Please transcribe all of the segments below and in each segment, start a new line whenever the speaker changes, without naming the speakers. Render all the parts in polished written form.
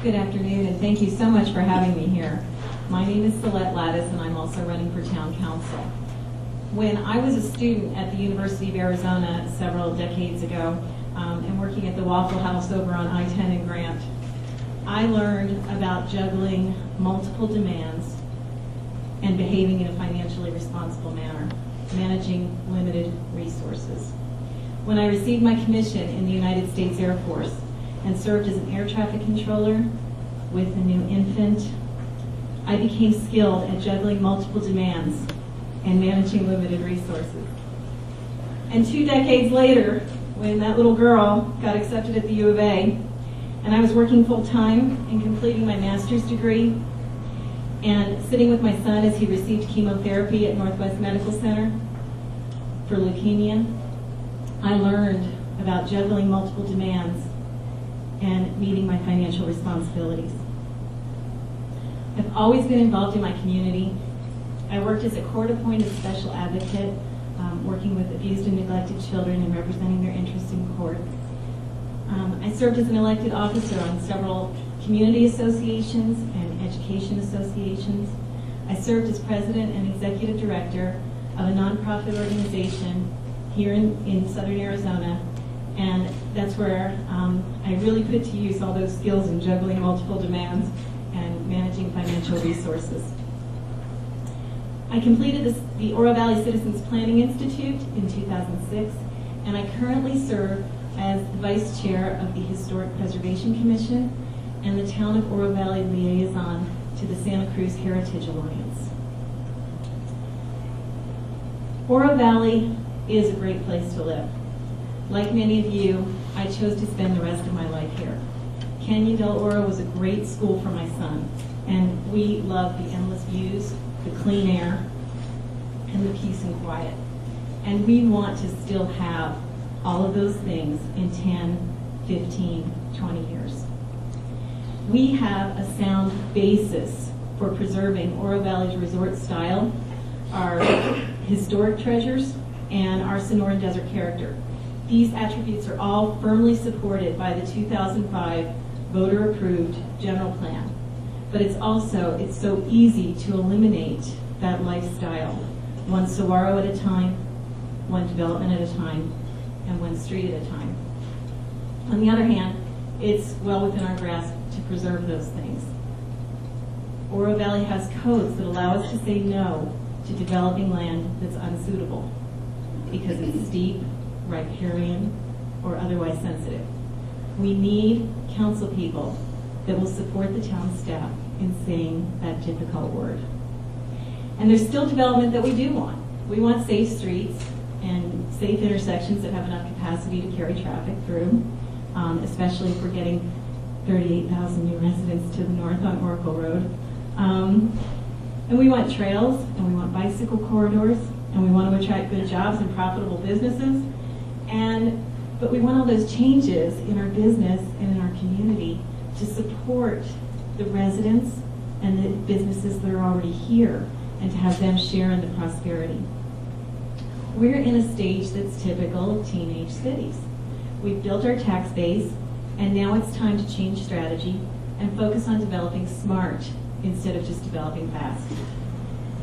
Good afternoon, and thank you so much for having me here. My name is Salette Latas, and I'm also running for town council. When I was a student at the University of Arizona several decades ago, and working at the Waffle House over on I-10 and Grant, I learned about juggling multiple demands and behaving in a financially responsible manner, managing limited resources. When I received my commission in the United States Air Force and served as an air traffic controller with a new infant, I became skilled at juggling multiple demands and managing limited resources. And 2 decades later, when that little girl got accepted at the U of A, and I was working full-time and completing my master's degree, and sitting with my son as he received chemotherapy at Northwest Medical Center for leukemia, I learned about juggling multiple demands and meeting my financial responsibilities. I've always been involved in my community. I worked as a court-appointed special advocate, working with abused and neglected children and representing their interests in court. I served as an elected officer on several community associations and education associations. I served as president and executive director of a nonprofit organization here in southern Arizona, and that's where I really put to use all those skills in juggling multiple demands and managing financial resources. I completed the Oro Valley Citizens Planning Institute in 2006, and I currently serve as the vice chair of the Historic Preservation Commission and the Town of Oro Valley liaison to the Santa Cruz Heritage Alliance. Oro Valley is a great place to live. Like many of you, I chose to spend the rest of my life here. Canyon del Oro was a great school for my son, and we love the endless views, the clean air, and the peace and quiet. And we want to still have all of those things in 10, 15, 20 years. We have a sound basis for preserving Oro Valley's resort style, our historic treasures, and our Sonoran Desert character. These attributes are all firmly supported by the 2005 voter-approved general plan. But it's so easy to eliminate that lifestyle, one saguaro at a time, one development at a time, and one street at a time. On the other hand, it's well within our grasp to preserve those things. Oro Valley has codes that allow us to say no to developing land that's unsuitable because it's steep, riparian, or otherwise sensitive. We need council people that will support the town staff in saying that difficult word. And there's still development that we do want. We want safe streets and safe intersections that have enough capacity to carry traffic through, especially if we're getting 38,000 new residents to the north on Oracle Road. And we want trails, and we want bicycle corridors, and we want to attract good jobs and profitable businesses. But we want all those changes in our business and in our community to support the residents and the businesses that are already here and to have them share in the prosperity. We're in a stage that's typical of teenage cities. We've built our tax base, and now it's time to change strategy and focus on developing smart instead of just developing fast.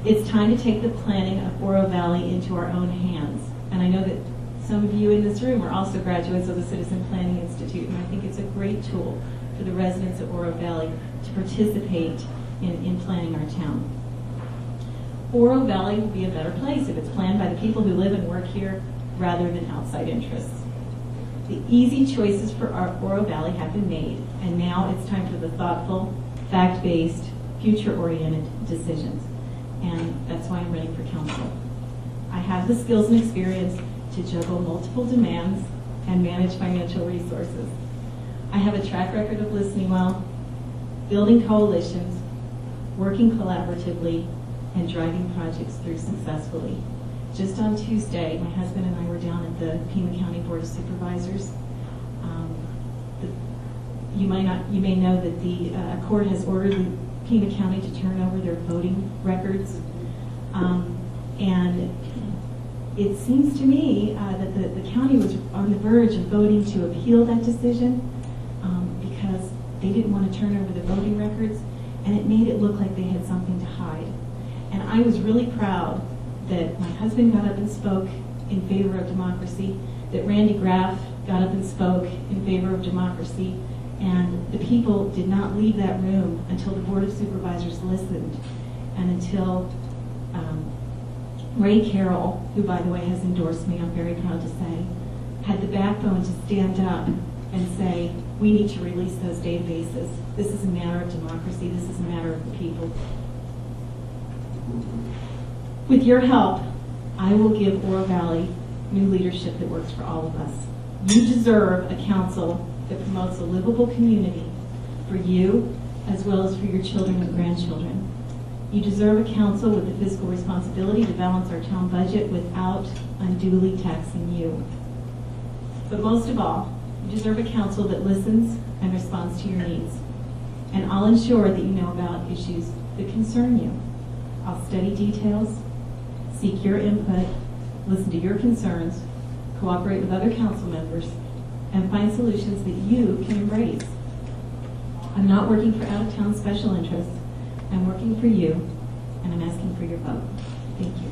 It's time to take the planning of Oro Valley into our own hands. And I know that some of you in this room are also graduates of the Citizen Planning Institute, and I think it's a great tool for the residents of Oro Valley to participate in planning our town. Oro Valley will be a better place if it's planned by the people who live and work here rather than outside interests. The easy choices for our Oro Valley have been made, and now it's time for the thoughtful, fact-based, future-oriented decisions. And that's why I'm running for council. I have the skills and experience to juggle multiple demands and manage financial resources. I have a track record of listening well, building coalitions, working collaboratively, and driving projects through successfully. Just on Tuesday, my husband and I were down at the Pima County Board of Supervisors. You may know that the court has ordered the Pima County to turn over their voting records, and it seems to me that the county was on the verge of voting to appeal that decision because they didn't want to turn over the voting records, and it made it look like they had something to hide. And I was really proud that my husband got up and spoke in favor of democracy, that Randy Graff got up and spoke in favor of democracy, and the people did not leave that room until the Board of Supervisors listened, and until Ray Carroll, who by the way has endorsed me, I'm very proud to say, had the backbone to stand up and say, we need to release those databases. This is a matter of democracy. This is a matter of the people. With your help, I will give Oro Valley new leadership that works for all of us. You deserve a council that promotes a livable community for you as well as for your children and grandchildren. You deserve a council with the fiscal responsibility to balance our town budget without unduly taxing you. But most of all, you deserve a council that listens and responds to your needs. And I'll ensure that you know about issues that concern you. I'll study details, seek your input, listen to your concerns, cooperate with other council members, and find solutions that you can embrace. I'm not working for out-of-town special interests. I'm working for you, and I'm asking for your vote. Thank you.